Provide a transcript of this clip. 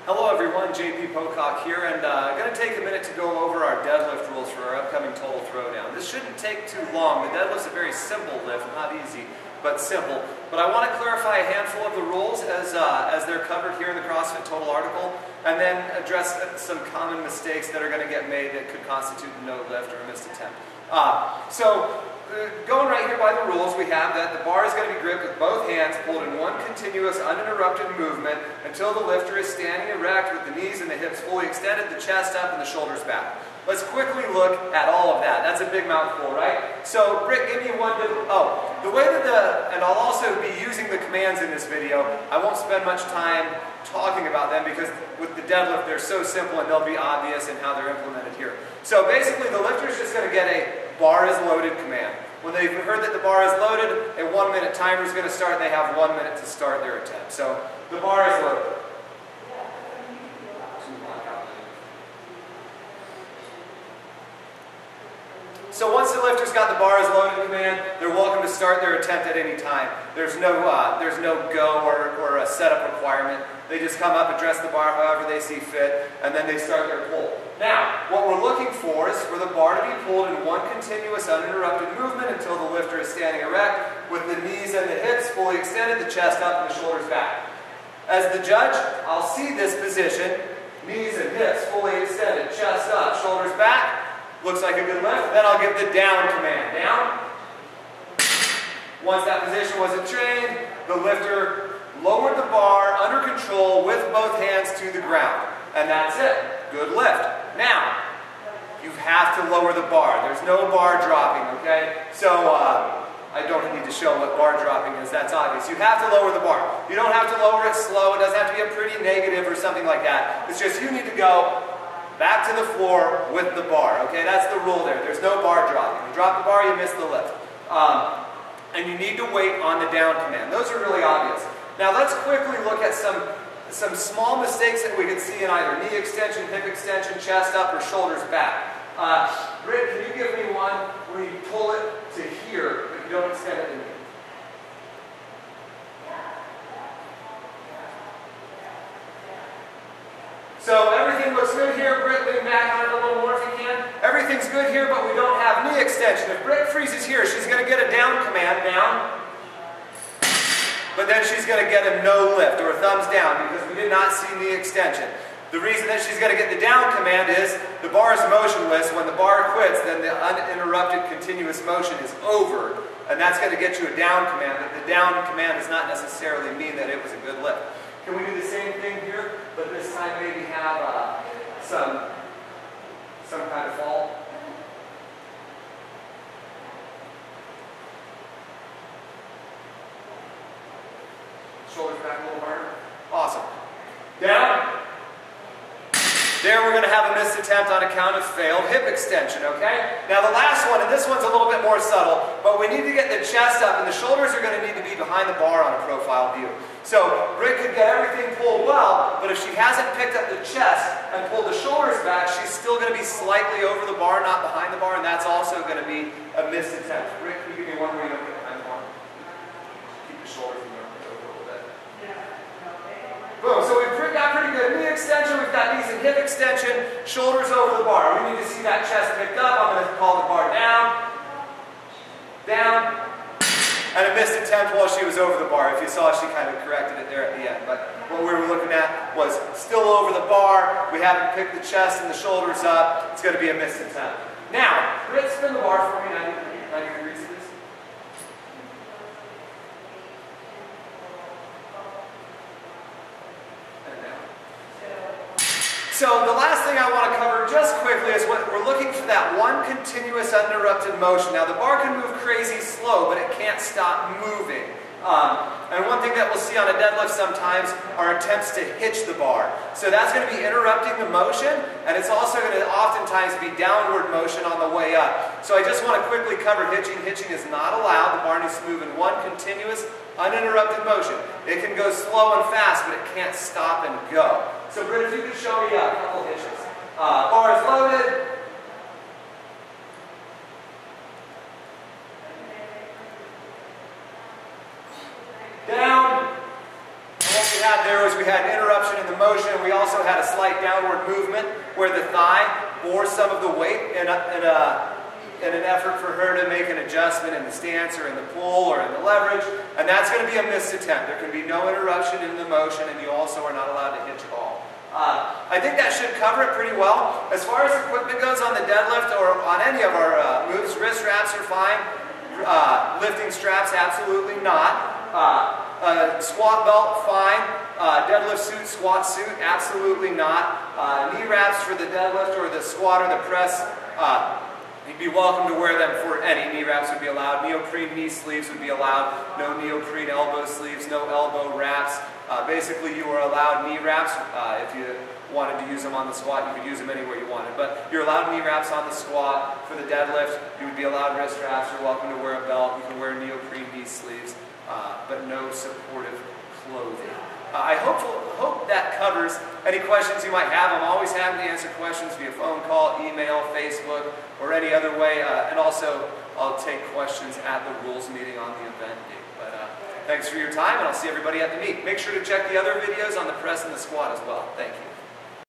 Hello everyone, JP Pocock here, and I'm going to take a minute to go over our deadlift rules for our upcoming total throwdown. This shouldn't take too long. The deadlift's a very simple lift, not easy, but simple. But I want to clarify a handful of the rules as they're covered here in the CrossFit Total article, and then address some common mistakes that are going to get made that could constitute a no lift or a missed attempt. Going right here by the rules, we have that the bar is going to be gripped with both hands, pulled in one continuous, uninterrupted movement until the lifter is standing erect with the knees and the hips fully extended, the chest up, and the shoulders back. Let's quickly look at all of that. That's a big mouthful, right? So, Britt, give me one. The way that and I'll also be using the commands in this video. I won't spend much time talking about them because with the deadlift, they're so simple and they'll be obvious in how they're implemented here. So basically, the lifter is just going to get a bar is loaded command. When they've heard that the bar is loaded, a 1 minute timer is going to start. They have 1 minute to start their attempt. So the bar is loaded. So once the lifter's got the bar is loaded command, they're welcome to start their attempt at any time. There's no go or a setup requirement. They just come up, address the bar however they see fit, and then they start their pull. Now, what we're looking for is for the bar to be pulled in one continuous uninterrupted movement until the lifter is standing erect with the knees and the hips fully extended, the chest up, and the shoulders back. As the judge, I'll see this position, knees and hips fully extended, chest up, shoulders back. Looks like a good lift. Then I'll give the down command. Down. Once that position wasn't trained, the lifter lowered the bar under control with both hands to the ground. And that's it. Good lift. Now, you have to lower the bar. There's no bar dropping, okay? So, I don't need to show what bar dropping is. That's obvious. You have to lower the bar. You don't have to lower it slow. It doesn't have to be a pretty negative or something like that. It's just you need to go back to the floor with the bar, okay? That's the rule there. There's no bar dropping. You drop the bar, you miss the lift. And you need to wait on the down command. Those are really obvious. Now let's quickly look at some small mistakes that we can see in either knee extension, hip extension, chest up, or shoulders back. Britt, can you give me one where you pull it to here, but you don't extend it to me? So everything looks good here. Britt, lean back on it a little more if you can. Everything's good here, but we don't have knee extension. If Britt freezes here, she's going to get a down command, down. But then she's going to get a no lift or a thumbs down because we did not see knee extension. The reason that she's going to get the down command is the bar is motionless. When the bar quits, then the uninterrupted continuous motion is over. And that's going to get you a down command. But the down command does not necessarily mean that it was a good lift. Can we do the same thing here, but this time maybe have some kind of fall? Shoulders back a little harder. Awesome. Down. There we're going to have a missed attempt on account of failed hip extension, okay? Now the last one, and this one's a little bit more subtle, but we need to get the chest up, and the shoulders are going to need to be behind the bar on a profile view. So Britt could get everything pulled well, but if she hasn't picked up the chest and pulled the shoulders back, she's still going to be slightly over the bar, not behind the bar, and that's also going to be a missed attempt. Britt, can you give me one where you don't get behind the bar? Keep the shoulders in there a little bit. Boom, so we've got pretty good knee extension, we've got knees and hip extension, shoulders over the bar. We need to see that chest picked up. I'm going to call the bar down, down, and a missed attempt while she was over the bar. If you saw, she kind of corrected it there at the end. But what we were looking at was still over the bar. We haven't picked the chest and the shoulders up. It's going to be a missed attempt. Now, Britt, spin the bar for me, 90 degrees, please. So the last thing I want to cover just quickly is what we're looking for, that one continuous uninterrupted motion. Now the bar can move crazy slow, but it can't stop moving. And one thing that we'll see on a deadlift sometimes are attempts to hitch the bar. So that's going to be interrupting the motion, and it's also going to oftentimes be downward motion on the way up. So I just want to quickly cover hitching. Hitching is not allowed. The bar needs to move in one continuous uninterrupted motion. It can go slow and fast, but it can't stop and go. So Britt, if you could show me a couple hitches. Bar is loaded. Down. And what we had there was we had an interruption in the the motion, we also had a slight downward movement where the thigh bore some of the weight in an effort for her to make an adjustment in the stance or in the pull or in the leverage, and that's going to be a missed attempt. There can be no interruption in the motion, and you also are not allowed to hitch ball. I think that should cover it pretty well. As far as equipment goes on the deadlift or on any of our moves, wrist wraps are fine. Lifting straps, absolutely not. Squat belt, fine. Deadlift suit, squat suit, absolutely not. Knee wraps for the deadlift or the squat or the press, you'd be welcome to wear them for any. Knee wraps would be allowed. Neoprene knee sleeves would be allowed. No neoprene elbow sleeves, no elbow wraps. Basically, you are allowed knee wraps. If you wanted to use them on the squat, you could use them anywhere you wanted. But you're allowed knee wraps on the squat. For the deadlift, you would be allowed wrist wraps. You're welcome to wear a belt. You can wear neoprene knee sleeves, but no supportive clothing. I hope that covers any questions you might have. I'm always happy to answer questions via phone call, email, Facebook, or any other way. And also, I'll take questions at the rules meeting on the event date. But thanks for your time, and I'll see everybody at the meet. Make sure to check the other videos on the press and the squat as well. Thank you.